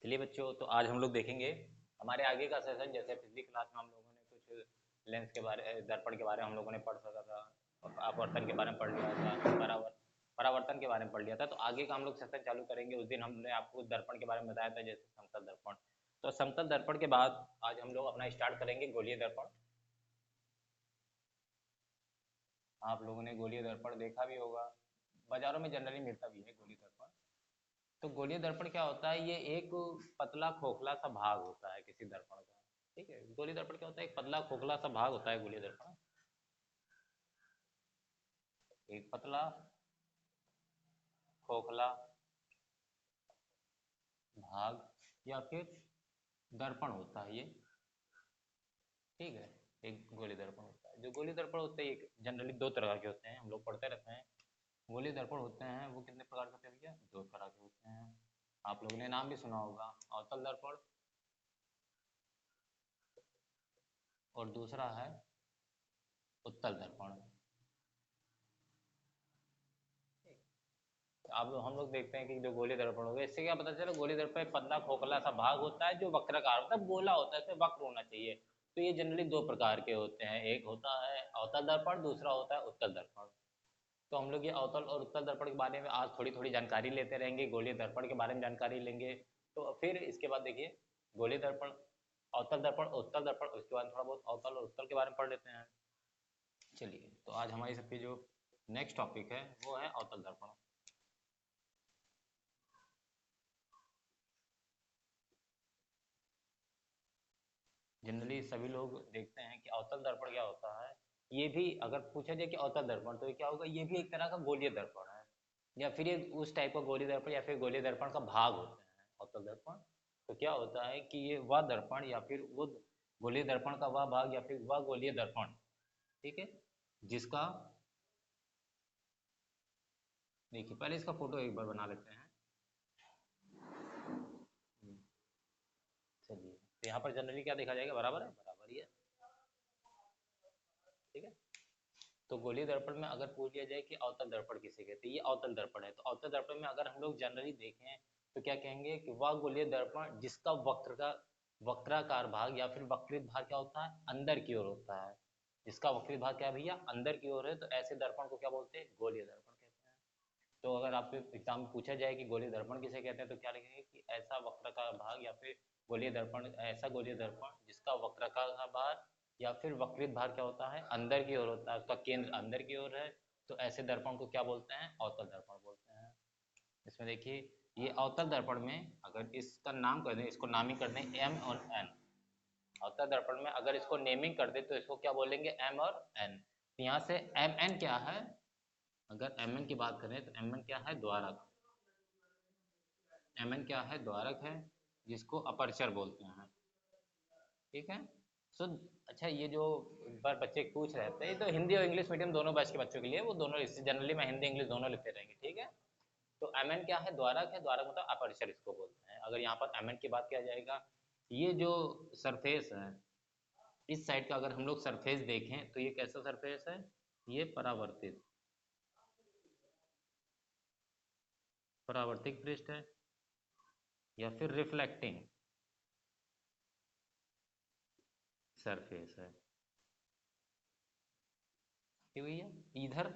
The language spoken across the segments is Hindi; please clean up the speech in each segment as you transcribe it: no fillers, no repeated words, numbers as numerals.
चलिए बच्चों, तो आज हम लोग देखेंगे हमारे आगे का सेशन। जैसे पिछली क्लास में हम लोगों ने कुछ लेंस के बारे, दर्पण के बारे में हम लोगों ने पढ़ सका था, और अपवर्तन के बारे में पढ़ लिया था, परावर्तन के बारे में पढ़ लिया था। तो आगे का हम लोग सेशन चालू करेंगे। उस दिन हमने आपको दर्पण के बारे में बताया था, जैसे समतल दर्पण। तो समतल दर्पण के बाद आज हम लोग अपना स्टार्ट करेंगे गोलीय दर्पण। आप लोगों ने गोलीय दर्पण देखा भी होगा, बाजारों में जनरली मिलता भी है गोलीय दर्पण। तो गोलीय दर्पण क्या होता है? ये एक पतला खोखला सा भाग होता है किसी दर्पण का। ठीक है, गोलीय दर्पण क्या होता है? एक पतला खोखला सा भाग होता है गोलीय दर्पण। एक पतला खोखला भाग या फिर दर्पण होता है ये। ठीक है, एक गोलीय दर्पण होता है। जो गोलीय दर्पण होते हैं जनरली दो तरह के होते हैं, हम लोग पढ़ते रहते हैं। गोलीय दर्पण होते हैं वो कितने प्रकार के होते हैं भैया? दो तरह के होते हैं। आप लोगों ने नाम भी सुना होगा, अवतल दर्पण और दूसरा है उत्तल दर्पण। अब हम लोग देखते हैं कि जो गोलीय दर्पण हो गया, इससे क्या पता चला? गोलीय दर्पण एक पतला खोखला सा भाग होता है जो वक्राकार, मतलब गोला होता है, इसमें वक्र होना चाहिए। तो ये जनरली दो प्रकार के होते हैं, एक होता है अवतल दर्पण, दूसरा होता है उत्तल दर्पण। तो हम लोग ये अवतल और उत्तल दर्पण के बारे में आज थोड़ी थोड़ी जानकारी लेते रहेंगे, गोलीय दर्पण के बारे में जानकारी लेंगे। तो फिर इसके बाद देखिए, गोलीय दर्पण, अवतल दर्पण, उत्तल दर्पण, उसके बाद थोड़ा बहुत अवतल और उत्तल के बारे में पढ़ लेते हैं। चलिए, तो आज हमारी सबकी जो नेक्स्ट टॉपिक है वो है अवतल दर्पण। जनरली सभी लोग देखते हैं कि अवतल दर्पण क्या होता है। ये भी अगर पूछा जाए कि अवतल दर्पण तो ये क्या होगा, ये भी एक तरह का गोलीय दर्पण है, या फिर ये उस टाइप का गोलीय दर्पण या फिर गोलीय दर्पण का भाग होते हैं अवतल दर्पण। तो क्या होता है कि ये वह दर्पण या फिर वो गोलीय दर्पण का वह भाग या फिर वह गोलीय दर्पण, ठीक है, जिसका, देखिए पहले इसका फोटो एक बार बना लेते हैं। चलिए, तो यहाँ पर जनरली क्या देखा जाएगा? बराबर है, बराबर ही है। ठीक है, तो गोलीय दर्पण में अगर पूछ लिया जाए कि अवतल दर्पण किसे कहते हैं, ये अवतल दर्पण है। तो अवतल दर्पण में अगर हम लोग जनरली देखें तो क्या कहेंगे कि वह गोलीय दर्पण जिसका वक्राकार भाग या फिर वक्रित भाग क्या होता है? अंदर की ओर होता है। जिसका वक्रित भाग क्या है भैया? अंदर की ओर है। तो ऐसे दर्पण को क्या बोलते हैं? गोलीय दर्पण कहते हैं। तो अगर आपसे एग्जाम में पूछा जाए कि गोलीय दर्पण किसे कहते हैं, तो क्या लिखेंगे कि ऐसा वक्राकार भाग या फिर गोलीय दर्पण, ऐसा गोलीय दर्पण जिसका वक्राकार भाग या फिर वक्रित भाग क्या होता है? अंदर की ओर होता है, उसका केंद्र अंदर की ओर है। तो ऐसे दर्पण को क्या बोलते हैं? अवतल दर्पण बोलते हैं। इसमें देखिए, ये अवतल दर्पण में अगर इसका नाम कर दें, इसको नामिंग कर दें एम और एन। अवतल दर्पण में अगर इसको नेमिंग कर दे तो इसको क्या बोलेंगे? एम और एन। यहाँ से एम एन क्या है? अगर एम एन की बात करें तो एम एन क्या है? द्वारक। एम एन क्या है? द्वारक है, जिसको अपर्चर बोलते हैं। ठीक है। सो अच्छा, ये जो एक बार बच्चे पूछ रहे थे, ये तो हिंदी और इंग्लिश मीडियम दोनों बैच के बच्चों के लिए, वो दोनों जनरली मैं हिंदी इंग्लिश दोनों लिखते रहेंगे। ठीक है, तो एम एन क्या है? द्वारक है। द्वारक मतलब अपर्चर इसको बोलते हैं। अगर यहाँ पर एम एन की बात किया जाएगा, ये जो सरफेस है, इस साइड का अगर हम लोग सरफेस देखें तो ये कैसा सरफेस है? ये परावर्तित, परावर्तित पृष्ठ है या फिर रिफ्लेक्टिंग सरफेस है। ठीक है, इधर,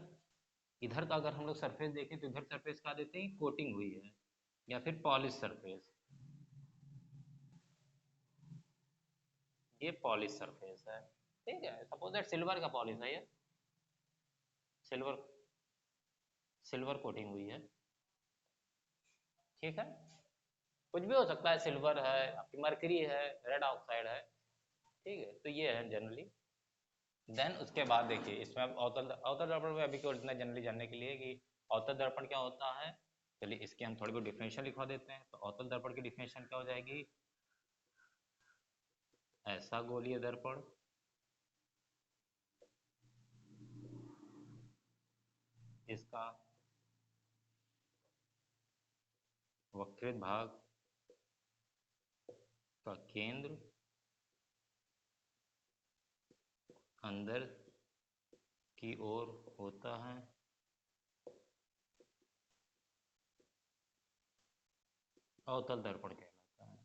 इधर का अगर हम लोग सरफेस देखें तो इधर सरफेस क्या देते हैं? कोटिंग हुई है या फिर पॉलिश सरफेस। ये पॉलिश सरफेस है। ठीक है, सपोज दैट सिल्वर का पॉलिश है ये, सिल्वर, सिल्वर कोटिंग हुई है। ठीक है, कुछ भी हो सकता है, सिल्वर है, आपकी मरकरी है, रेड ऑक्साइड है। ठीक है, तो ये है जनरली। देन उसके बाद देखिए, इसमें अब अवतल, अवतल दर्पण में अभी केवल इतना जनरली जानने के लिए कि अवतल दर्पण क्या होता है। चलिए इसके हम थोड़ी बहुत डिफिनेशन लिखवा देते हैं। तो अवतल दर्पण की डिफिनेशन क्या हो जाएगी? ऐसा गोलीय दर्पण इसका वक्रित भाग का केंद्र अंदर की ओर होता है, अवतल दर्पण कहलाता है।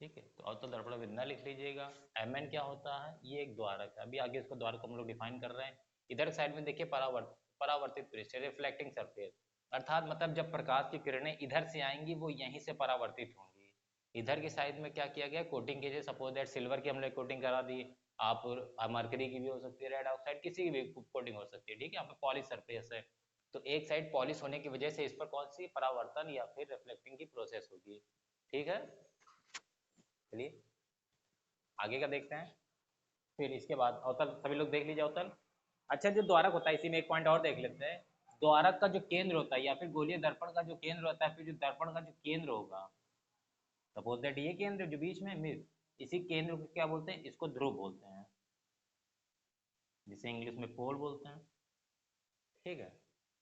ठीक है, तो अवतल दर्पण में इतना लिख लीजिएगा। एम क्या होता है, ये एक द्वारक है। अभी आगे इसको द्वारक को हम लोग डिफाइन कर रहे हैं। इधर साइड में देखिए परावर्तित पृष्ठ, रिफ्लेक्टिंग सरफेस, अर्थात मतलब जब प्रकाश की किरणें इधर से आएंगी वो यहीं से परावर्तित होंगी। इधर की साइड में क्या किया गया, कोटिंग कीजिए। सपोज दैट सिल्वर की हमने कोटिंग करा दी, आप मरकरी की भी हो सकती है, रेड ऑक्साइड किसी की भी कोटिंग हो सकती है। ठीक है, यहाँ पे पॉलिश सरफेस है, तो एक साइड पॉलिश होने की वजह से इस पर कौन सी परावर्तन या फिर रिफ्लेक्टिंग की प्रोसेस होगी। ठीक है, चलिए आगे का देखते हैं। फिर इसके बाद अवतल सभी लोग देख लीजिए अवतल। अच्छा, जो द्वारक होता है, इसी में एक पॉइंट और देख लेते हैं। द्वारक का जो केंद्र होता है या फिर गोलीय दर्पण का जो केंद्र होता है, फिर जो दर्पण का जो केंद्र होगा, सपोज दैट ये केंद्र जो बीच में मिड, इसी केंद्र को क्या बोलते हैं, इसको ध्रुव बोलते हैं, जिसे इंग्लिश में पोल बोलते हैं। ठीक है,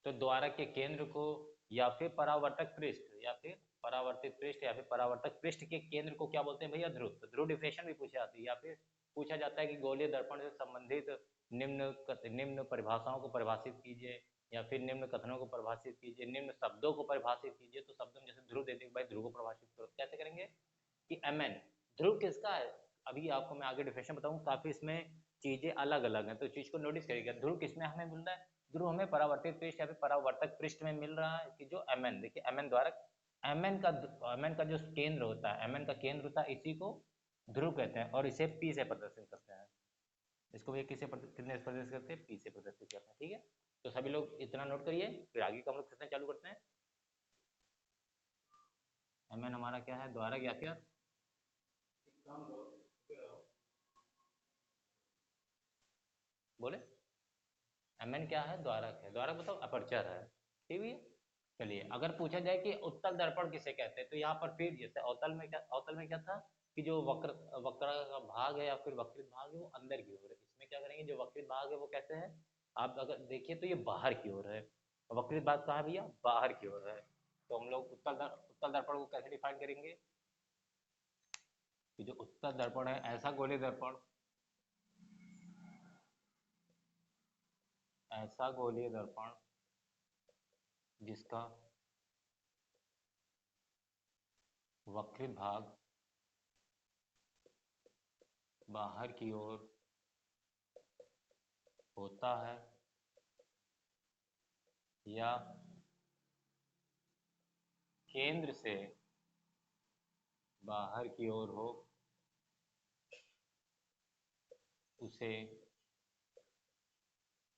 तो द्वारक के केंद्र को या फिर परावर्तक पृष्ठ या फिर परावर्तित पृष्ठ या फिर परावर्तक पृष्ठ के केंद्र को क्या बोलते हैं भैया, ध्रुव। तो ध्रुव डिफ्रेक्शन भी पूछी जाती है, या फिर पूछा जाता है कि गोलीय दर्पण से संबंधित निम्न परिभाषाओं को परिभाषित कीजिए, या फिर निम्न कथनों को परिभाषित कीजिए, निम्न शब्दों को परिभाषित कीजिए। तो शब्दों में जैसे ध्रुव देते भाई, ध्रुव को परिभाषित करो, कैसे करेंगे कि एमएन ध्रुव किसका है। अभी आपको मैं आगे डिफिनेशन बताऊँ, काफी इसमें चीजें अलग अलग हैं, तो चीज को नोटिस करिएगा। ध्रुव किसमें हमें मिल रहा है, ध्रुव हमें परावर्तित पृष्ठ या फिर परावर्तक पृष्ठ में मिल रहा है कि जो एमएन, देखिए एमएन द्वारा एमएन का जो केंद्र होता है, एमएन का केंद्र होता है, इसी को ध्रुव कहते हैं और इसे पी से प्रदर्शित करते हैं। इसको भी कितने से प्रदर्शित करते हैं, पी से प्रदर्शित करते हैं। ठीक है, तो सभी लोग इतना नोट करिए, फिर आगे का हम लोग क्वेश्चन चालू करते हैं। एमएन हमारा क्या है, द्वारक या फिर बोले एमएन क्या है, द्वारक है। द्वारक मतलब अपर्चर है। ठीक है, चलिए अगर पूछा जाए कि उत्तल दर्पण किसे कहते हैं, तो यहाँ पर फिर जैसे अवतल में क्या था कि जो वक्र का भाग है या फिर वक्रित भाग है वो अंदर की ओर है। इसमें क्या करेंगे, जो वक्रित भाग है वो कहते हैं, आप अगर देखिए तो ये बाहर की ओर है। वक्रित भाग कहाँ है भैया, बाहर की ओर है। तो हम लोग उत्तल दर्पण को कैसे डिफाइन करेंगे कि जो उत्तल दर्पण है, ऐसा गोलीय दर्पण, ऐसा गोलीय दर्पण जिसका वक्रित भाग बाहर की ओर होता है या केंद्र से बाहर की ओर हो, उसे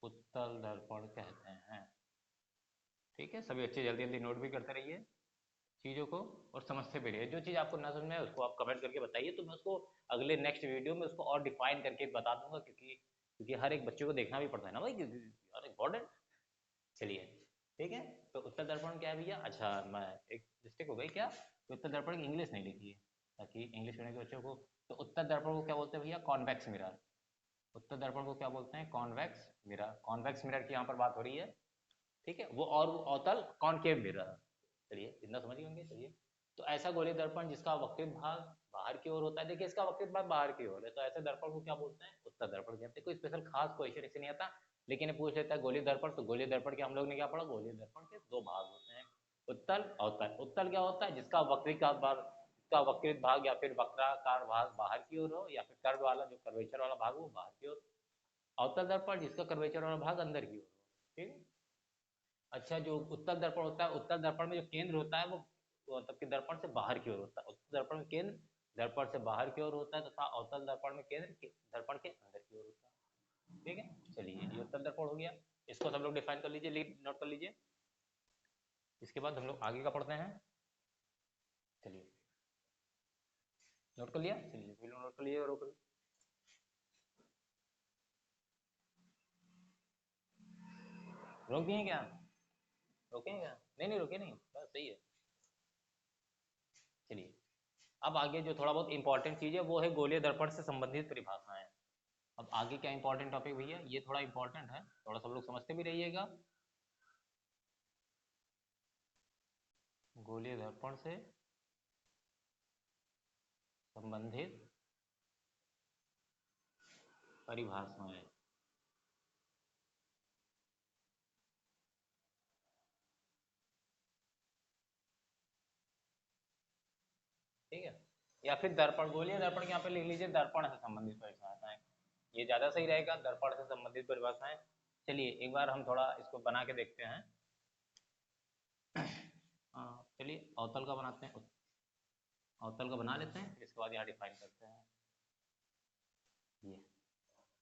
उत्तल दर्पण कहते हैं। ठीक है, सभी अच्छे जल्दी जल्दी नोट भी करते रहिए चीज़ों को और समझते भी रहिए। जो चीज़ आपको ना समझ में आए उसको आप कमेंट करके बताइए, तो मैं उसको अगले नेक्स्ट वीडियो में उसको और डिफाइन करके बता दूंगा, क्योंकि हर एक बच्चे को देखना भी पड़ता है ना भाई, यार इम्पोर्टेंट। चलिए ठीक है, तो उत्तर दर्पण क्या है भैया। अच्छा, मैं एक मिस्टेक हो गई क्या, तो उत्तर दर्पण की इंग्लिश नहीं लिखी है, ताकि इंग्लिश पढ़ने के बच्चों को। तो उत्तर दर्पण को क्या बोलते हैं भैया, कॉन्वेक्स मिरर। उत्तर दर्पण को क्या बोलते हैं, कॉन्वेक्स मिरर। कॉन्वेक्स मिरर की यहाँ पर बात हो रही है। ठीक है, वो और वो अवतल कॉनकेव मिरर। चलिए इतना समझ गए होंगे। चलिए, तो ऐसा गोलीय दर्पण जिसका वक्रित भाग बाहर की ओर होता है, देखिए इसका वक्रित भाग बाहर की ओर है, तो ऐसे दर्पण को क्या बोलते हैं, उत्तर दर्पण कहते हैं। कोई स्पेशल खास क्वेश्चन इससे नहीं आता, लेकिन ये पूछ लेता है गोलीय दर्पण, तो गोलीय दर्पण के हम लोग ने क्या पढ़ा, गोलीय दर्पण के दो भाग होते हैं, उत्तल अवतल। उत्तल क्या होता है, जिसका वक्रित भाग या फिर वक्राकार भाग बाहर की ओर हो, या फिर कर्व वाला जो कर्वेचर वाला भाग वो बाहर की ओर। अवतल दर्पण जिसका कर्वेचर वाला भाग अंदर की ओर हो। ठीक है, अच्छा, जो उत्तल दर्पण होता है, उत्तल दर्पण में जो केंद्र होता है वो मतलब कि दर्पण से बाहर की ओर होता है। उत्तल दर्पण में केंद्र दर्पण से बाहर की ओर होता है, तथा अवतल दर्पण में केंद्र दर्पण के अंदर की ओर होता है। ठीक है, चलिए ये उत्तल दर्पण हो गया, इसको सब लोग डिफाइन कर लीजिए, नोट कर लीजिए। इसके बाद हम लोग आगे का पढ़ते हैं। चलिए नोट कर लिया, चलिए नोट कर लीजिए, रोक रोक दिए क्या, रोके क्या, नहीं नहीं रोके नहीं, बस सही है। चलिए अब आगे जो थोड़ा बहुत इंपॉर्टेंट चीज़ है वो है गोलीय दर्पण से संबंधित परिभाषाएं। अब आगे क्या इंपॉर्टेंट टॉपिक भैया, ये थोड़ा इंपॉर्टेंट है, थोड़ा सब लोग समझते भी रहिएगा। गोलीय दर्पण से संबंधित परिभाषाएं। ठीक है, या फिर दर्पण, गोलीय दर्पण के यहाँ पे लिख लीजिए दर्पण से संबंधित परिभाषाएं, ये ज़्यादा सही रहेगा, दर्पण से संबंधित परिभाषाएं। चलिए एक बार हम थोड़ा इसको बना के देखते हैं। चलिए अवतल का बनाते हैं, अवतल का बना लेते हैं, फिर इसके बाद यहाँ डिफाइन करते हैं। ये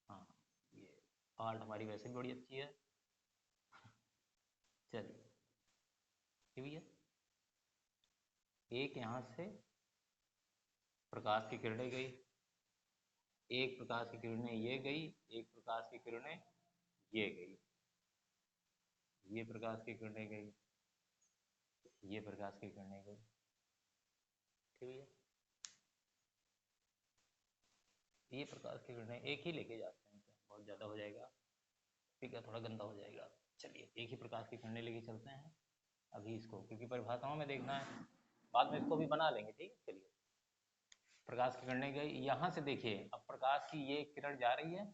हाँ, ये आर्ट हमारी वैसे भी बड़ी अच्छी है। चलिए भैया, एक यहाँ से प्रकाश की किरणें गई, एक प्रकाश की किरणें ये गई, एक प्रकाश की किरणें ये गई, ये प्रकाश की किरणें गई, ये प्रकाश की किरणें गई, ठीक है। ये प्रकाश की किरणें एक ही लेके जाते हैं, बहुत ज़्यादा हो जाएगा, ठीक है, थोड़ा गंदा हो जाएगा। चलिए एक ही प्रकाश की किरणें लेके चलते हैं अभी इसको, क्योंकि परिभाषाओं में देखना है, बाद में इसको भी बना लेंगे, ठीक है। चलिए प्रकाश की किरणें गई, यहाँ से देखिए अब प्रकाश की ये किरण जा रही है,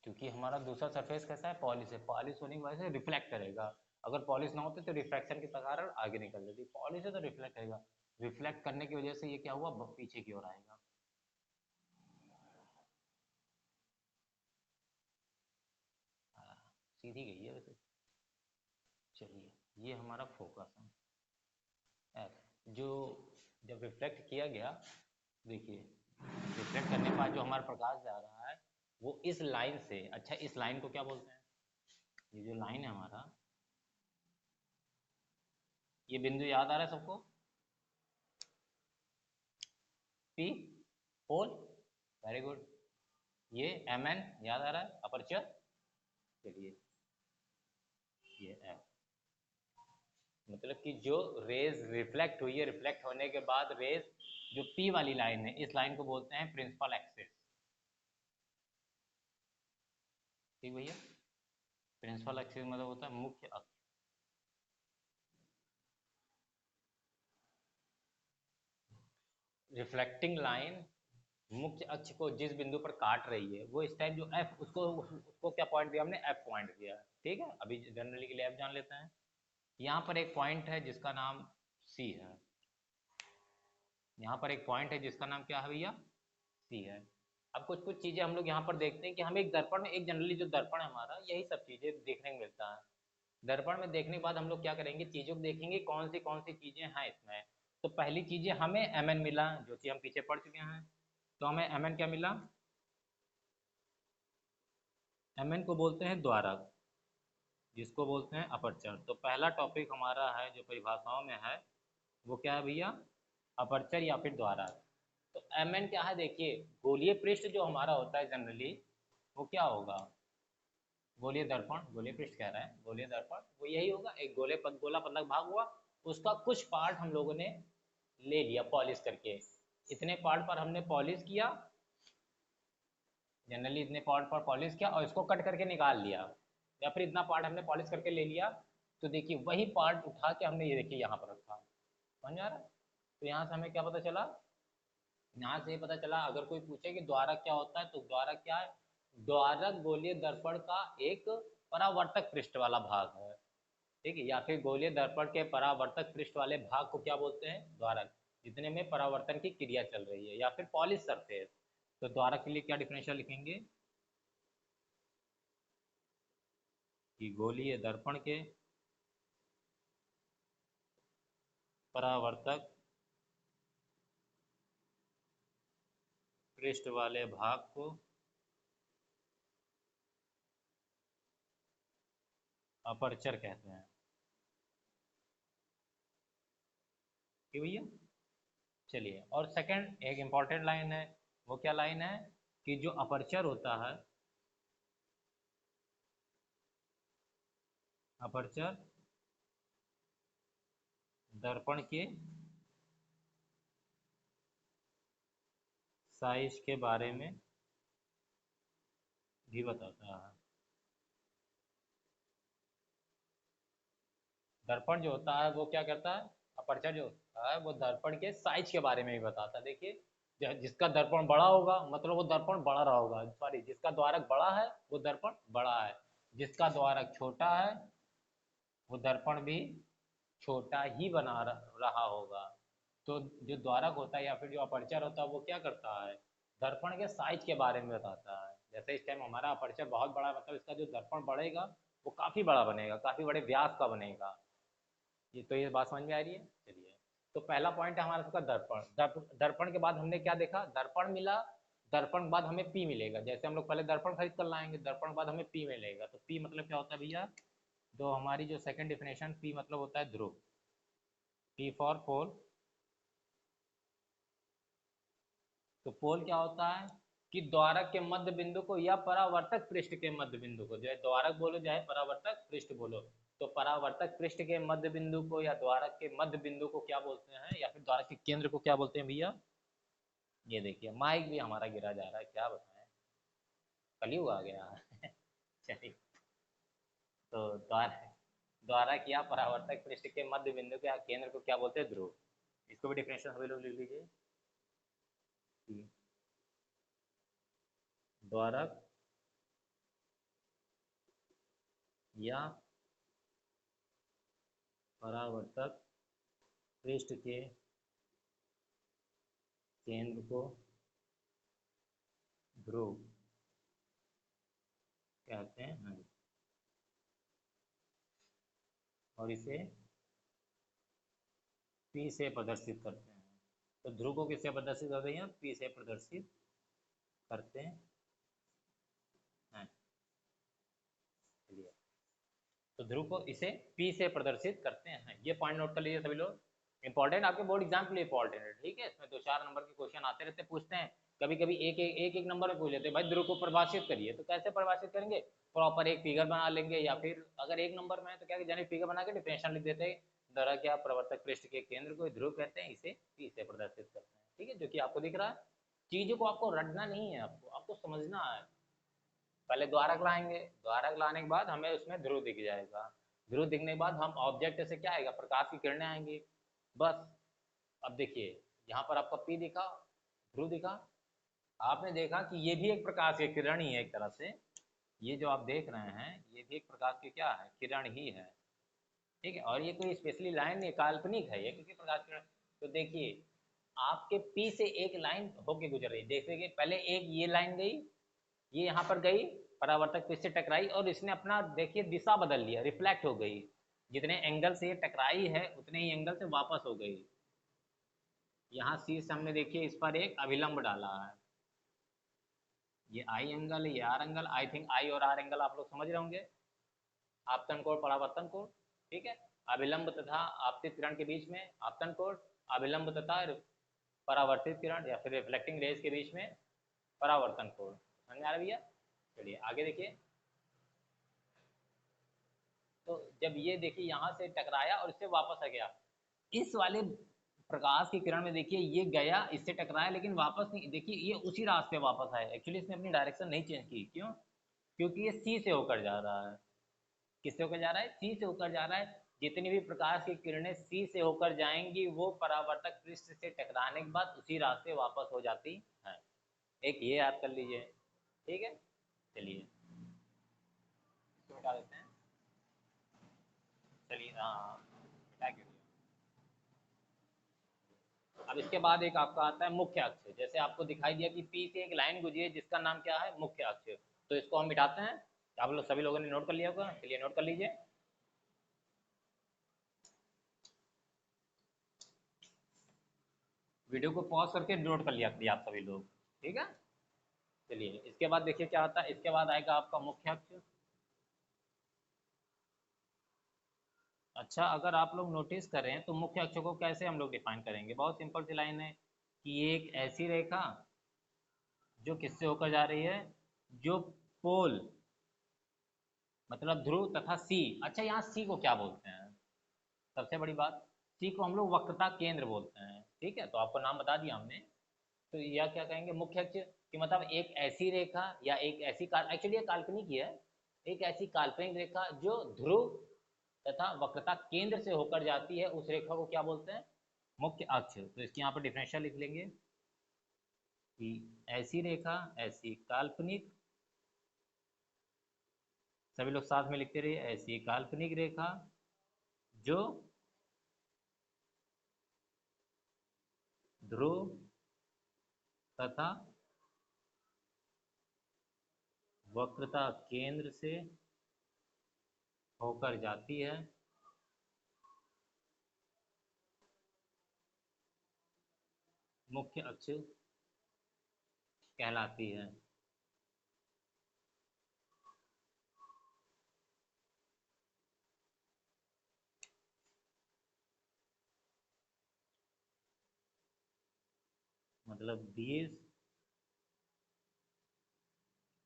क्योंकि हमारा दूसरा सरफेस कैसा है, पॉलिश है, पॉलिश होने की वजह से रिफ्लेक्ट करेगा, अगर पॉलिश ना होते तो रिफ्रैक्शन के कारण आगे निकल जाती, पॉलिश है तो रिफ्लेक्ट करेगा, रिफ्लेक्ट करने की वजह से ये क्या हुआ, पीछे की ओर आएगा। सीधी गई है वैसे। चलिए ये हमारा फोकस है एफ, जो जब रिफ्लेक्ट किया गया, देखिए रिफ्लेक्ट करने के बाद जो हमारा प्रकाश जा रहा है वो इस लाइन से, अच्छा इस लाइन को क्या बोलते हैं, ये जो लाइन है हमारा, ये बिंदु याद आ रहा है सबको, पी पोल, वेरी गुड, ये एम एन याद आ रहा है, अपर्चर, चलिए ये एफ, मतलब कि जो रेज रिफ्लेक्ट हुई है, रिफ्लेक्ट होने के बाद रेज जो पी वाली लाइन है, इस लाइन को बोलते हैं प्रिंसिपल एक्सिस, ठीक भैया, प्रिंसिपल एक्सिस मतलब होता है मुख्य अक्ष, रिफ्लेक्टिंग लाइन मुख्य अक्ष को जिस बिंदु पर काट रही है, वो इस टाइप जो एफ, उसको क्या पॉइंट दिया हमने, एफ पॉइंट दिया, ठीक है। अभी जनरली के लिए एफ जान लेते हैं। यहाँ पर एक पॉइंट है जिसका नाम सी है, यहाँ पर एक पॉइंट है जिसका नाम क्या है भैया, सी है। अब कुछ कुछ चीज़ें हम लोग यहाँ पर देखते हैं कि हम एक दर्पण में, एक जनरली जो दर्पण है हमारा, यही सब चीज़ें देखने को मिलता है। दर्पण में देखने के बाद हम लोग क्या करेंगे, चीज़ों को देखेंगे कौन सी चीज़ें हैं इसमें। तो पहली चीज़ें हमें एम एन मिला, जो कि हम पीछे पढ़ चुके हैं, तो हमें एम एन क्या मिला, एम एन को बोलते हैं द्वारक, जिसको बोलते हैं अपर्चर। तो पहला टॉपिक हमारा है जो परिभाषाओं में है, वो क्या है भैया, अपर्चर या फिर द्वारक। तो एम एन क्या है, देखिए गोलीय पृष्ठ जो हमारा होता है जनरली, वो क्या होगा, गोलीय दर्पण, गोलीय पृष्ठ कह रहा है, गोलीय दर्पण वो यही होगा, एक गोला पतला भाग हुआ, उसका कुछ पार्ट हम लोगों ने ले लिया पॉलिश करके, इतने पार्ट पर हमने पॉलिश किया, जनरली इतने पार्ट पर पॉलिश किया और इसको कट करके निकाल लिया, या फिर इतना पार्ट हमने पॉलिश करके ले लिया। तो देखिए वही पार्ट उठा के हमने ये देखिए यहाँ पर रखा, समझ आ रहा है। तो यहाँ से हमें क्या पता चला, यहाँ से पता चला, अगर कोई पूछे कि द्वारक क्या होता है, तो द्वारक क्या है, द्वारक गोलीय दर्पण का एक परावर्तक पृष्ठ वाला भाग है, ठीक है, या फिर गोलीय दर्पण के परावर्तक पृष्ठ वाले भाग को क्या बोलते हैं, द्वारक, जितने में परावर्तन की क्रिया चल रही है, या फिर पॉलिश सरफेस। तो द्वारक के लिए क्या डिफरेंशियल लिखेंगे, कि गोलीय दर्पण के परावर्तक पृष्ठ वाले भाग को अपर्चर कहते हैं, ठीक भैया। चलिए, और सेकंड एक इंपॉर्टेंट लाइन है, वो क्या लाइन है, कि जो अपर्चर होता है, अपर्चर दर्पण के साइज के बारे में भी बताता है। दर्पण जो होता है वो क्या करता है, अपर्चर जो होता है वो दर्पण के साइज के बारे में भी बताता है। देखिए जिसका दर्पण बड़ा होगा मतलब वो दर्पण बड़ा रहा होगा, सॉरी जिसका द्वारक बड़ा है वो दर्पण बड़ा है, जिसका द्वारक छोटा है वो दर्पण भी छोटा ही बना रहा होगा, तो जो द्वारक होता है या फिर जो अपर्चर होता है वो क्या करता है, दर्पण के साइज के बारे में बताता है। जैसे इस टाइम हमारा अपर्चर बहुत बड़ा है, मतलब इसका जो दर्पण बढ़ेगा वो काफ़ी बड़ा बनेगा, काफ़ी बड़े व्यास का बनेगा। ये बात समझ में आ रही है। चलिए, तो पहला पॉइंट है हमारा सबका दर्पण। दर्पण के बाद हमने क्या देखा, दर्पण मिला, दर्पण के बाद हमें पी मिलेगा। जैसे हम लोग पहले दर्पण खरीद कर लाएंगे, दर्पण के बाद हमें पी मिलेगा। तो पी मतलब क्या होता है भैया, जो हमारी जो सेकंड डिफिनेशन, पी मतलब होता है ध्रुव, पी फॉर पोल। तो पोल क्या होता है कि द्वारक के मध्य बिंदु को या परावर्तक पृष्ठ के मध्य बिंदु को, जो है द्वारक बोलो चाहे परावर्तक पृष्ठ बोलो, तो परावर्तक पृष्ठ के मध्य बिंदु को या द्वारक के मध्य बिंदु को क्या बोलते हैं, या फिर द्वारक के केंद्र को क्या बोलते हैं भैया। ये देखिए माइक भी हमारा गिरा जा रहा है, क्या बताएं, कलयुग आ गया है। चलिए, तो द्वारक या परावर्तक पृष्ठ के मध्य बिंदु के केंद्र को क्या बोलते हैं, ध्रुव। इसको भी डिफिनेशन सभी लोग लिख लीजिए कि द्वारक या परावर्तक पृष्ठ के केंद्र को ध्रुव कहते हैं, और इसे पी से प्रदर्शित करते हैं। तो ध्रुव को किससे प्रदर्शित करते हैं, पी से प्रदर्शित करते हैं। चलिए, तो ध्रुव को इसे पी से प्रदर्शित करते हैं। ये पॉइंट नोट कर लीजिए सभी लोग, इंपॉर्टेंट, आपके बोर्ड एग्जाम के लिए इंपॉर्टेंट है। ठीक है, इसमें 2-4 नंबर के क्वेश्चन आते रहते, पूछते हैं कभी कभी एक नंबर में पूछ लेते हैं, भाई ध्रुव को परिभाषित करिए। तो कैसे परिभाषित करेंगे, प्रॉपर एक फिगर बना लेंगे, या फिर अगर एक नंबर में है तो क्या जाने फिगर बना के डिफिनेशन लिख देते हैं, द्वारक या प्रवर्तक पृष्ठ के केंद्र को ध्रुव कहते हैं, इसे पी से प्रदर्शित करते हैं। ठीक है, जो कि आपको दिख रहा है। चीजों को आपको रटना नहीं है, आपको आपको समझना है। पहले द्वारक लाएंगे, द्वारक लाने के बाद हमें उसमें ध्रुव दिख जाएगा, ध्रुव दिखने के बाद हम ऑब्जेक्ट से क्या आएगा, प्रकाश की किरणें आएंगी, बस। अब देखिए, यहाँ पर आपका पी दिखा, ध्रुव दिखा, आपने देखा कि ये भी एक प्रकाश की किरण ही है एक तरह से। ये जो आप देख रहे हैं ये भी एक प्रकाश की क्या है, किरण ही है। ठीक है, और ये कोई स्पेशली लाइन नहीं, काल्पनिक है ये, क्योंकि प्रकाश किरण। तो देखिए, आपके पी से एक लाइन होके गुजर रही है, जैसे कि पहले एक ये लाइन गई, ये यहाँ पर गई, परावर्तक पृष्ठ से टकराई, और इसने अपना देखिए दिशा बदल लिया, रिफ्लेक्ट हो गई। जितने एंगल से ये टकराई है उतने ही एंगल से वापस हो गई। यहाँ सी से हमने देखिए इस पर एक अभिलंब डाला है, ये आई एंगल, ये R angle, I think I और आर एंगल आप लोग समझ रहे होंगे, आपतन कोण परावर्तन कोण। ठीक है, अभिलंब तथा आपतित किरण के बीच में आपतन कोण, अभिलंब तथा परावर्तित किरण या फिर रिफ्लेक्टिंग रेज के बीच में परावर्तन कोण। समझ में आ रहा है भैया। चलिए आगे देखिए, तो जब ये देखिए यहाँ से टकराया और इससे वापस आ गया, इस वाले प्रकाश की किरण में देखिए ये गया, इससे टकराया, लेकिन वापस नहीं, देखिए ये उसी रास्ते वापस आया। एक्चुअली इसने अपनी डायरेक्शन नहीं चेंज की, क्यों, क्योंकि ये सी से होकर जा रहा है। किससे होकर जा रहा है, सी से होकर जा रहा है। जितनी भी प्रकाश की किरणें सी से होकर जाएंगी वो परावर्तक पृष्ठ से टकराने के बाद उसी रास्ते वापस हो जाती है। एक ये याद कर लीजिए। ठीक है, चलिए इसको हटा देते हैं। चलिए हाँ, हटा के दिया। अब इसके बाद एक आपका आता है मुख्य अक्ष। जैसे आपको दिखाई दिया कि पी से एक लाइन गुजरी है जिसका नाम क्या है, मुख्य अक्ष, तो इसको हम मिटाते हैं। आप लोग सभी लोगों ने नोट कर लिया होगा, चलिए नोट कर लीजिए। वीडियो को पॉज करके नोट कर लिया करिए आप सभी लोग। ठीक है, चलिए इसके बाद देखिए क्या आता है, इसके बाद आएगा आपका मुख्य अक्ष। अच्छा, अगर आप लोग नोटिस करें तो मुख्य अक्ष को कैसे हम लोग डिफाइन करेंगे, बहुत सिंपल सी लाइन है कि एक ऐसी रेखा जो किससे होकर जा रही है, जो पोल मतलब ध्रुव तथा सी। अच्छा, यहाँ सी को क्या बोलते हैं, सबसे बड़ी बात, सी को हम लोग वक्रता केंद्र बोलते हैं। ठीक है, तो आपको नाम बता दिया हमने। तो यह क्या कहेंगे, मुख्य अक्ष कि मतलब एक ऐसी रेखा या एक ऐसी एक्चुअली ये काल्पनिक ही है, एक ऐसी काल्पनिक रेखा जो ध्रुव तथा वक्रता केंद्र से होकर जाती है, उस रेखा को क्या बोलते हैं, मुख्य अक्ष। तो इसकी यहाँ पर डिफरेंशियल लिख लेंगे कि ऐसी रेखा, ऐसी काल्पनिक, सभी लोग साथ में लिखते रहिए, ऐसी काल्पनिक रेखा जो ध्रुव तथा वक्रता केंद्र से होकर जाती है, मुख्य अक्ष कहलाती है। मतलब these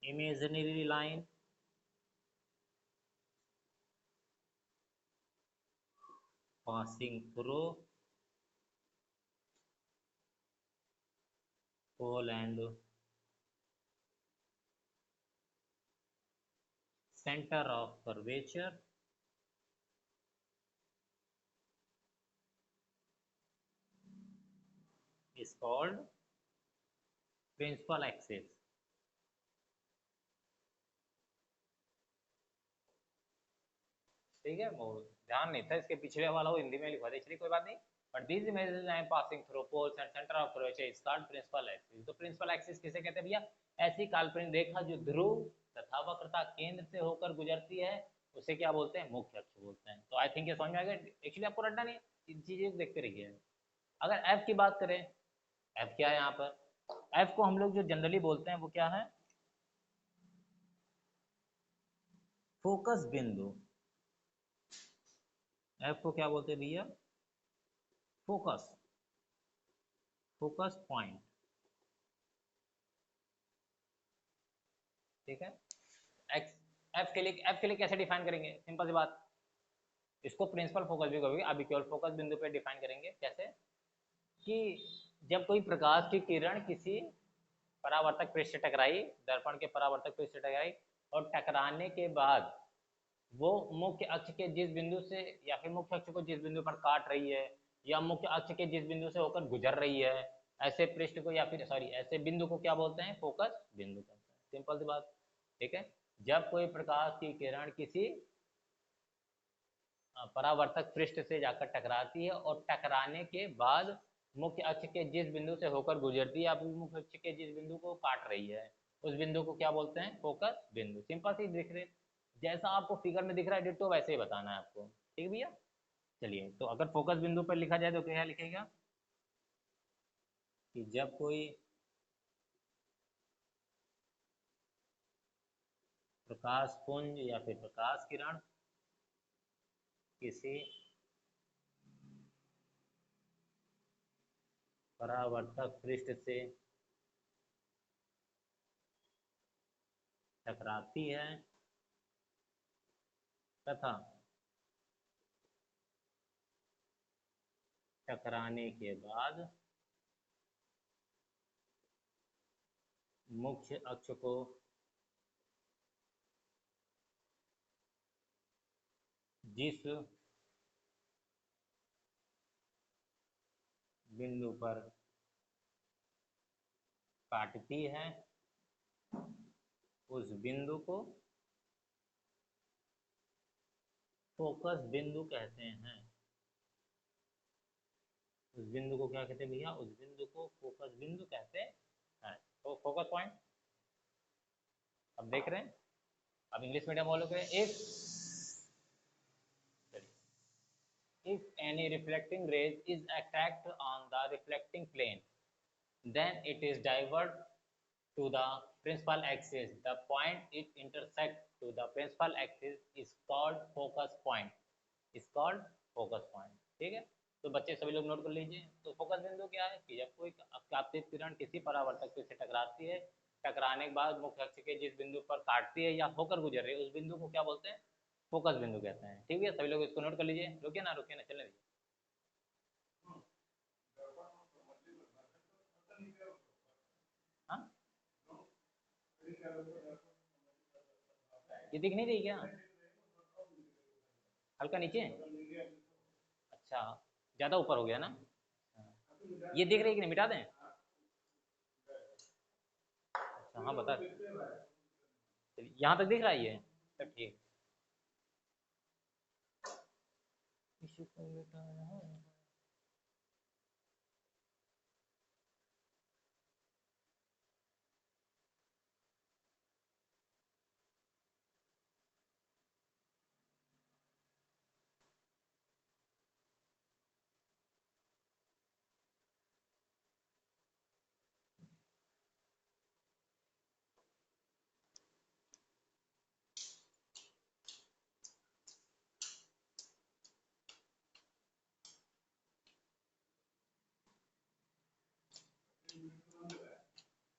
imaginary line passing through pole and center of curvature is called principal axis। ठीक है, वो ध्यान नहीं था, इसके पिछले वाला वो हिंदी में लिखवा दे, चलिए कोई बात नहीं। But this images line passing through poles and center of curvature is called principal axis. तो प्रिंसिपल एक्सिस किसे कहते हैं भैया? ऐसी काल्पनिक रेखा जो ध्रुव तथा वक्रता केंद्र से होकर गुजरती है, उसे क्या बोलते हैं? मुख्य अक्ष बोलते हैं। तो आई थिंक ये समझ में आ गया। एक्चुअली आपको रटना नहीं है, चीजें देखते रहिए। अगर एफ की बात करें, एफ क्या है यहाँ पर? एफ को हम लोग जो जनरली बोलते हैं वो क्या है? फोकस बिंदु। एफ को क्या बोलते हैं भैया? Focus, focus point. ठीक है। एक्स, एफ के लिए कैसे डिफाइन करेंगे? सिंपल सी बात, इसको प्रिंसिपल फोकस भी कहोगे, अभी केवल फोकस बिंदु पे डिफाइन करेंगे। कैसे? कि जब कोई प्रकाश की किरण किसी परावर्तक पृष्ठ से टकराई, दर्पण के परावर्तक पृष्ठ से टकराई, और टकराने के बाद वो मुख्य अक्ष के जिस बिंदु से, या फिर मुख्य अक्ष को जिस बिंदु पर काट रही है, या मुख्य अक्ष के जिस बिंदु से होकर गुजर रही है, ऐसे पृष्ठ को, या फिर सॉरी ऐसे बिंदु को क्या बोलते हैं? फोकस बिंदु कहते हैं। सिंपल सी बात। ठीक है। जब कोई प्रकाश की किरण किसी परावर्तक पृष्ठ से जाकर टकराती है और टकराने के बाद मुख्य अक्ष के जिस बिंदु से होकर गुजरती है, या फिर मुख्य अक्ष के जिस बिंदु को काट रही है, उस बिंदु को क्या बोलते हैं? फोकस बिंदु। सिंपल सी दिख रहे, जैसा आपको फिगर में दिख रहा है डिट्टो वैसे ही बताना है आपको। ठीक है भैया। चलिए, तो अगर फोकस बिंदु पर लिखा जाए तो क्या लिखेगा? कि जब कोई प्रकाश पुंज या फिर प्रकाश किरण किसी परावर्तक पृष्ठ से टकराती है तथा टकराने के बाद मुख्य अक्ष को जिस बिंदु पर काटती है, उस बिंदु को फोकस बिंदु कहते हैं। उस बिंदु को क्या कहते हैं भैया? उस बिंदु को फोकस बिंदु कहते हैं। तो फोकस पॉइंट अब देख रहे हैं। अब इंग्लिश मीडियम वालों के, if any reflecting rays is attacked on the reflecting plane, then it is diverted to the principal axis. The point it intersects to the principal axis is called focus point, is called focus point। ठीक है। तो बच्चे सभी लोग नोट कर लीजिए। तो फोकस बिंदु क्या है? कि जब कोई आपतित किरण किसी परावर्तक से टकराती है, टकराने के बाद मुख्य अक्ष के जिस बिंदु पर काटती है या होकर गुजर रही है, उस बिंदु को क्या बोलते हैं? फोकस बिंदु कहते हैं। ठीक है, सभी लोग इसको नोट कर लीजिए। रुकिए ना, रुकिए ना, चलने दीजिए। हाँ, ये दिख नहीं रही क्या? हल्का नीचे। अच्छा, ज्यादा ऊपर हो गया ना। ये दिख रही है कि नहीं? मिटा दें? अच्छा हाँ, बता। चलिए, यहाँ तक दिख रहा है ये? तो ठीक।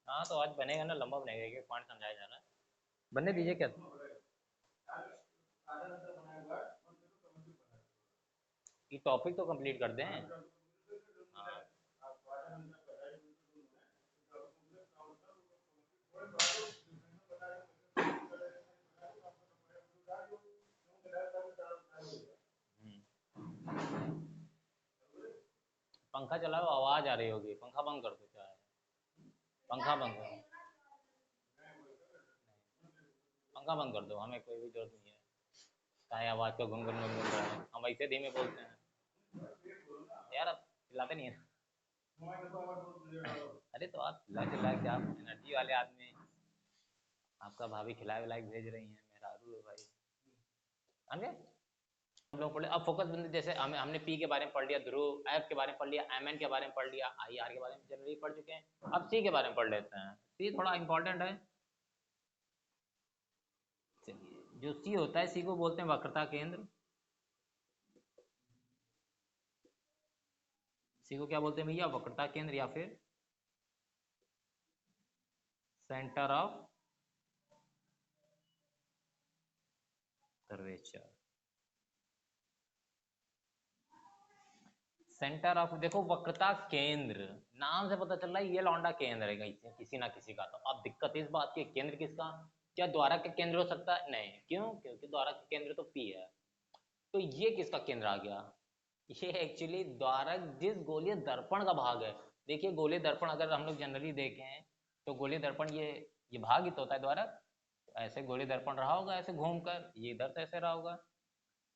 हाँ तो आज बनेगा ना, लंबा बनेगा, एक पॉइंट समझाया जा रहा है, बनने दीजिए क्या। ये टॉपिक तो कंप्लीट कर दें। हाँ। हम्म। पंखा चलाओ, आवाज आ रही होगी, पंखा बंद कर दो क्या है। पंखा बंद करो, पंखा बंद कर दो, हमें कोई भी जरूरत नहीं है। चाहे आवाज का गुनगुन गुनगुन रहा है, हम ऐसे धीमे बोलते हैं यार, अब चिल्लाते नहीं है। अरे तो आप चिल्ला चिल्ला के, आप एनर्जी वाले आदमी हैं। आपका भाभी खिलाए विलाए के भेज रही हैं, मेरा आरू है भाई। समझे। हम लोग पढ़े, अब फोकस बंद, जैसे हमने पी के बारे में पढ़ लिया, ध्रुव एफ के बारे में पढ़ लिया, एम एन के बारे में पढ़ लिया, आई आर के बारे में जनरली पढ़ चुके हैं। अब सी के बारे में पढ़ लेते हैं, सी थोड़ा इंपॉर्टेंट है। चलिए, जो सी होता है, सी को बोलते हैं वक्रता केंद्र। सी को क्या बोलते हैं भैया, वक्रता केंद्र या फिर centre of curvature. Centre of, देखो वक्रता केंद्र, नाम से पता चल रहा है ये लौंडा केंद्र है कहीं किसी ना किसी का। तो अब दिक्कत इस बात की, केंद्र किसका, क्या द्वारक का केंद्र हो सकता है, नहीं, क्यों, क्योंकि द्वारक का केंद्र तो पी है। तो ये किसका केंद्र आ गया, ये एक्चुअली द्वारक जिस गोलीय दर्पण का भाग है। देखिए गोलीय दर्पण अगर हम लोग जनरली देखें तो गोलीय दर्पण ये भाग ही तो होता है द्वारक। ऐसे गोलीय दर्पण रहा होगा ऐसे घूमकर, ये इधर से ऐसे रहा होगा।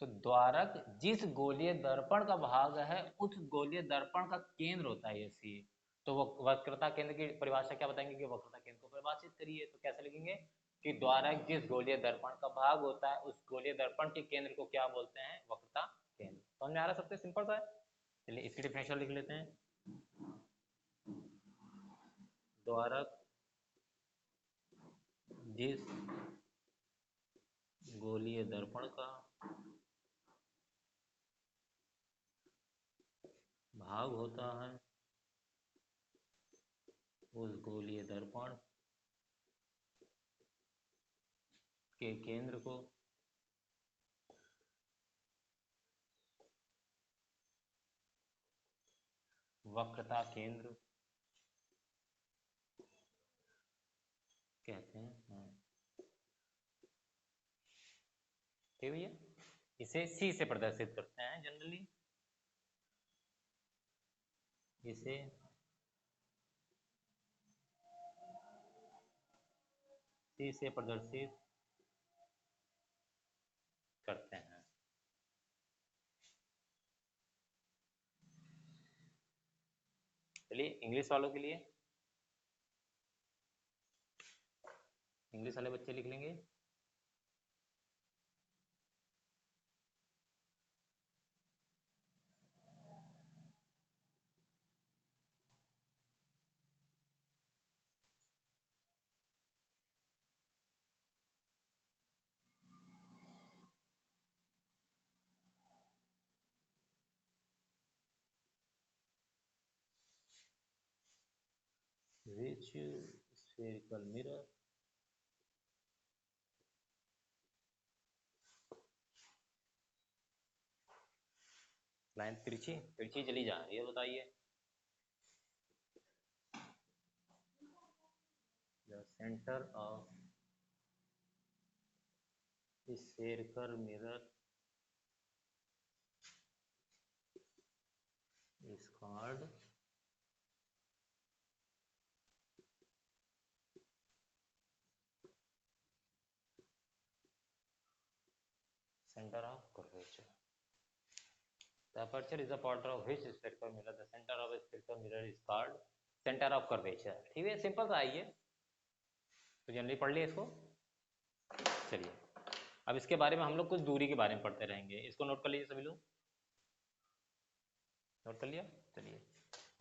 तो द्वारक जिस गोलीय दर्पण का भाग है उस गोलीय दर्पण का केंद्र होता है ये सी। तो वो वक्रता केंद्र की परिभाषा क्या बताएंगे कि वक्रता केंद्र को परिभाषित करिए, तो कैसे लिखेंगे कि द्वारक जिस गोलीय दर्पण का भाग होता है उस गोलीय दर्पण के केंद्र को क्या बोलते हैं, वक्रता केंद्र। समझ में आ रहा है, सबसे सिंपल सा है। चलिए इसकी डिफिनेशन लिख लेते हैं। द्वारक जिस गोलीय दर्पण का भाग होता है उस गोलीय दर्पण के केंद्र को वक्रता केंद्र कहते हैं। हाँ ठीक है भैया, इसे सी से प्रदर्शित करते हैं जनरली, इसे सी से प्रदर्शित करते हैं। चलिए इंग्लिश वालों के लिए, इंग्लिश वाले बच्चे लिख लेंगे which spherical mirror लाइन तिरछी तिरछी चली जा रही है, बताइए। the center of spherical mirror is called center of curvature. The aperture is a part of which spherical mirror, the center of a spherical mirror is called center of curvature। ठीक है, सिंपल सा है ये, तो जनरली पढ़ लिया इसको। चलिए अब इसके बारे में हम लोग कुछ दूरी के बारे में पढ़ते रहेंगे, इसको नोट कर लीजिए सभी लोग, नोट कर लिया। चलिए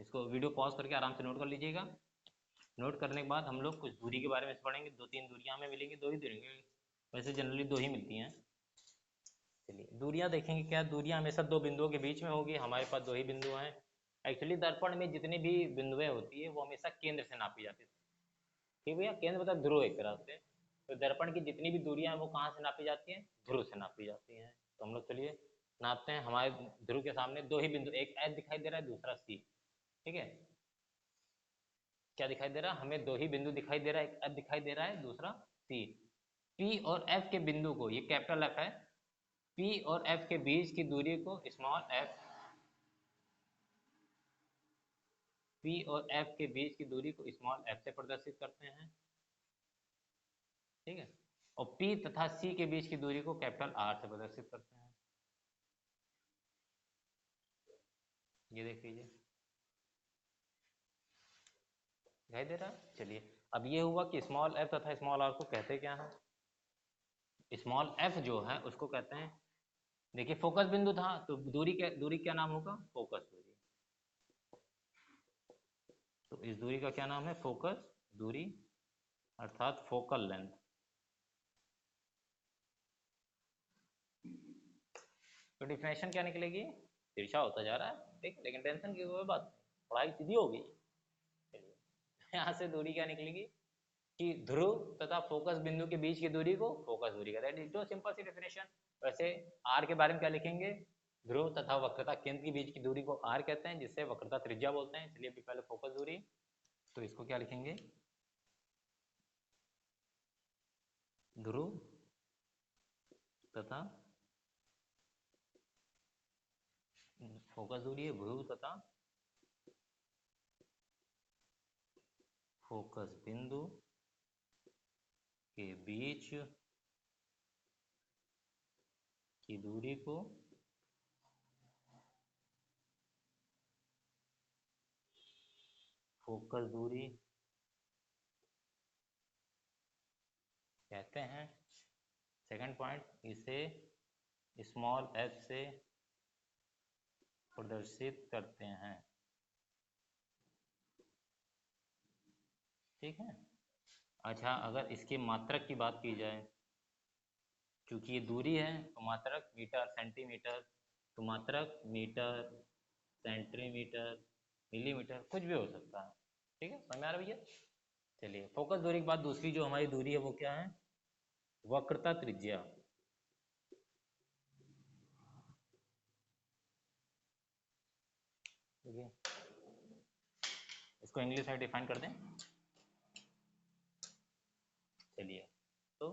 इसको वीडियो पॉज करके आराम से नोट कर लीजिएगा। नोट करने के बाद हम लोग कुछ दूरी के बारे में पढ़ेंगे, दो तीन दूरियां हमें मिलेंगी, दो ही दूरियां, वैसे जनरली दो ही मिलती हैं। चलिए दूरियां देखेंगे, क्या दूरियां हमेशा दो बिंदुओं के बीच में होगी, हमारे पास दो ही बिंदु हैं। एक्चुअली दर्पण में जितनी भी बिंदुएं होती है वो हमेशा केंद्र से नापी जाती है। ठीक भैया, केंद्र मतलब ध्रुव एक तरह से। तो दर्पण की जितनी भी दूरियां हैं वो कहाँ से नापी जाती हैं, ध्रुव से नापी जाती हैं। तो हम लोग चलिए नापते हैं। हमारे ध्रुव के सामने दो ही बिंदु, एक एच दिखाई दे रहा है, दूसरा सी। ठीक है, क्या दिखाई दे रहा है हमें, दो ही बिंदु दिखाई दे रहा है, एक एफ दिखाई दे रहा है, दूसरा सी। पी और एफ के बिंदु को, ये कैपिटल एफ है, पी और एफ के बीच की दूरी को स्मॉल एफ, पी और एफ के बीच की दूरी को स्मॉल एफ से प्रदर्शित करते हैं। ठीक है, और पी तथा सी के बीच की दूरी को कैपिटल आर से प्रदर्शित करते हैं। ये देख लीजिए, दिखाई दे रहा है। चलिए, अब ये हुआ कि स्मॉल एफ तथा स्मॉल आर को कहते क्या है। स्मॉल एफ जो है उसको कहते हैं, देखिए फोकस बिंदु था तो दूरी क्या नाम होगा, फोकस दूरी। तो इस दूरी का क्या नाम है, फोकस दूरी, अर्थात फोकल लेंथ। तो डिफिनेशन क्या निकलेगी, तिरछा होता जा रहा है, ठीक, लेकिन टेंशन की कोई बात नहीं, पढ़ाई सीधी होगी। चलिए, यहाँ से दूरी क्या निकलेगी कि ध्रुव तथा फोकस बिंदु के बीच की दूरी को फोकस दूरी कहते हैं। जो सिंपल सी डेफिनेशन। वैसे आर के बारे में क्या लिखेंगे, ध्रुव तथा वक्रता केंद्र के बीच की दूरी को आर कहते हैं, जिससे वक्रता त्रिज्या बोलते हैं। चलिए अभी पहले फोकस दूरी, तो इसको क्या लिखेंगे, ध्रुव तथा फोकस दूरी है ध्रुव तथा फोकस बिंदु के बीच की दूरी को फोकस दूरी कहते हैं। सेकंड पॉइंट, इसे स्मॉल एफ से प्रदर्शित करते हैं। ठीक है, अच्छा अगर इसकी मात्रक की बात की जाए, क्योंकि ये दूरी है तो मात्रक मीटर सेंटीमीटर, तो मात्रक मीटर सेंटीमीटर मिलीमीटर कुछ भी हो सकता है। ठीक है, समझ में आ रहा है भैया। चलिए, फोकस दूरी के बाद दूसरी जो हमारी दूरी है वो क्या है, वक्रता त्रिज्या। ठीक है, इसको इंग्लिश में डिफाइन कर दें। चलिए, तो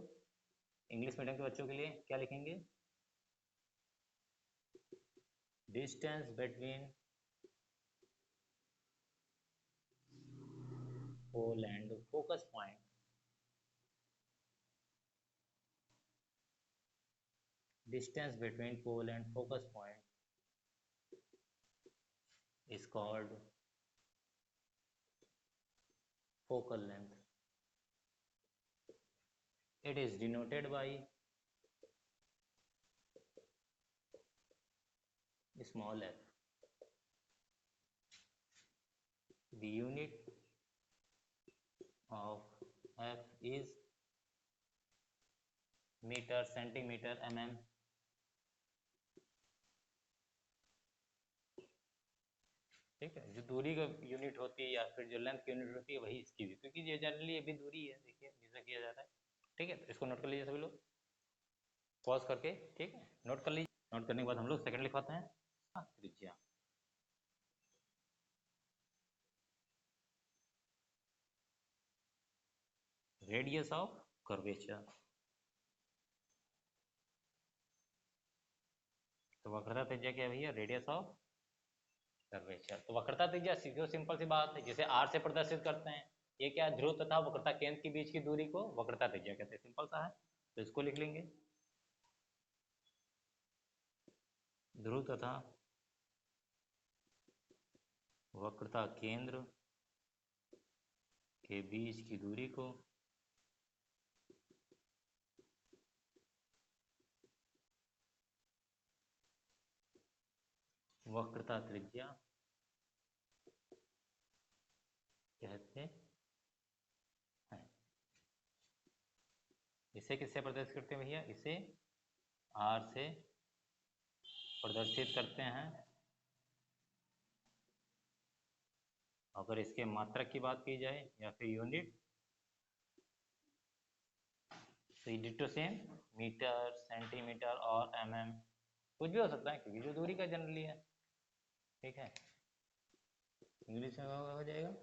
इंग्लिश मीडियम के बच्चों के लिए क्या लिखेंगे, distance between pole and focus point, distance between pole and focus point is called focal length. It is denoted by small f. The unit of f is meter, centimeter, mm. ठीक है, जो दूरी का यूनिट होती है या फिर जो लेंथ की यूनिट होती है वही इसकी भी, क्योंकि ये जनरली अभी दूरी है, देखिए जैसा किया जाता है। ठीक है, तो इसको नोट कर लीजिए सभी लोग, पॉज करके। ठीक है, नोट कर लीजिए। नोट करने के बाद हम लोग सेकंड लिखवाते हैं, त्रिज्या। रेडियस ऑफ कर्वेचर, तो वक्रता त्रिज्या क्या है भैया, रेडियस ऑफ कर्वेचर। तो वक्रता त्रिज्या सीधे सिंपल सी बात है, जिसे आर से प्रदर्शित करते हैं। ये क्या है, ध्रुव तथा वक्रता केंद्र के बीच की दूरी को वक्रता त्रिज्या कहते हैं, सिंपल सा है। तो इसको लिख लेंगे, ध्रुव तथा वक्रता केंद्र के बीच की दूरी को वक्रता त्रिज्या कहते हैं। इसे किससे प्रदर्शित करते हैं भैया, इसे आर से प्रदर्शित करते हैं। अगर इसके मात्रक की बात की जाए या फिर यूनिट, तो डिटो सेम मीटर, सेंटीमीटर और कुछ भी हो सकता है क्योंकि जो दूरी का जनरली है। ठीक है, इंग्लिश में हो जाएगा